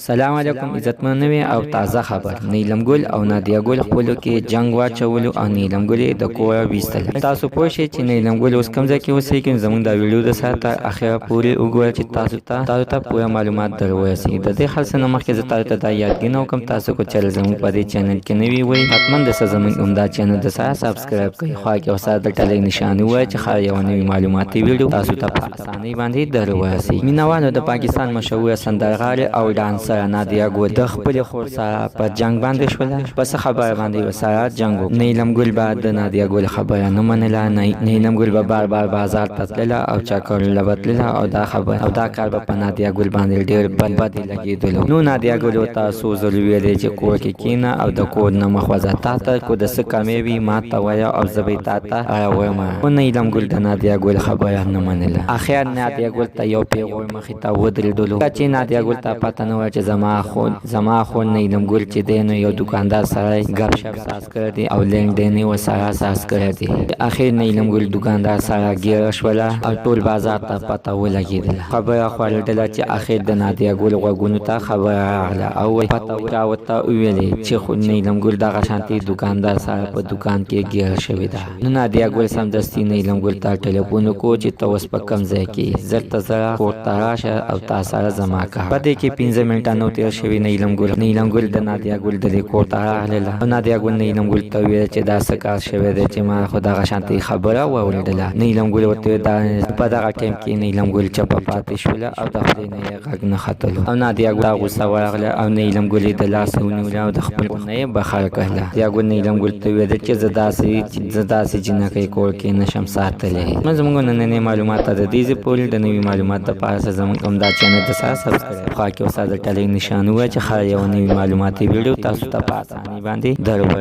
سلام علیکم عزتمن نوی او تازه خبر. نیلم ګل او نادیه ګل خپلو کې جنگ واچولو او نیلم ګل د کوره ویستل. تاسو پوه شئ چې نیلم ګل اوس کوم ځای کې اوسېږي. زموږ دا ویډیو د سره تر اخره پورې وګورئ چې تاسو ته پوره معلومات در ورسېږي. د دې خاص نه مخکې زه تاسو ته دا یادګي نه وکړم، تاسو کو چې زموږ په دې چینل کې نوي وئ حتما د زموږ عمده چینل د سره سبسکرایب کړئ، خوا کې اوسه د ټلې نشانه وای چې خا یو نوی معلوماتي ویډیو تاسو ته په اسانۍ باندې در ورسېږي. مینوالو د پاکستان مشهوره سندرغاړې او ډانسر نادیه ګل د خپل خور سره په جنگ باندې شوله. پس خبر باندې وساره جنگ وکړ. نیلم ګل بعد د نادیه ګل خبره نه منله. نیلم ګل به بار بازار ته تلله او چکر لبتله او دا کار به په نادیه ګل باندې ډېر بد لګېدلو. نو نادیه ګل تاسو زر ویلې چې کور کې کینه او د کور نه مخ وځه، تا ته کو د څه کمې وي ما ته وایه او زه به تا ته راوړم. خو نیلم ګل د نادیه ګل خبره نه منله. اخر نادیه ګل ته یو پیغور مخې ته ودرېدلو چې نادیه ګل ته پته نه وه چې زما خو نیلم ګل چې دی نو یو دکاندار سره ګپ شپ ساز کړی دی او لینډین ورسره ساز کړی دی. اخر نیلم ګل دکاندار سره ګیره شوله او ټول بازار ته پته ولګېدله. خبره خوړېدله چې اخر د نادیه ګل غوږونو ته خبره راغله او پته ورته وویلې چې خو نیلم ګل دغه شانتې دکاندار سره په دکان کې ګیره شوې ده. نو نادیه ګل سمدستي نیلم ګل ته ټلیفون وکړو چې ته اوس په کوم ځای کې، زر ته زره کور ته راشه او تا سره زما کار. په دې کې 15 منټه نو تېر شوي. نیلم ګل د نادیه ګل د دې کور ته راغله او نادیه ګل نیلم ګل ته وویل چې دا څه کار شوی دی چې ما خو دغه شانتې خبره واورېدله. نیلم ګل ورته په دغه ټایم کې نیلم ګل چپه پاتې شوله او د خدای نه یې غږ نه ختلو او نادیه ګل غوسه ورغله او نیلم ګل یې د لاسه ونیوله او د خپل نه یې بخار کړله. نادیه ګل نیلم ګل ته وویل چې زه داسې جنکۍ کور کې نشم ساتلی. نو زموږ نننۍ معلومات ته د دې ځای پورې د نوي معلومات دپاره زموږ عمده چینل د سره سبسکرایب، خوا کې اوسه د ټلې نشان ووایه چې خیر یو نوي معلوماتي ویډیو تاسو ته په اسانۍ باندې در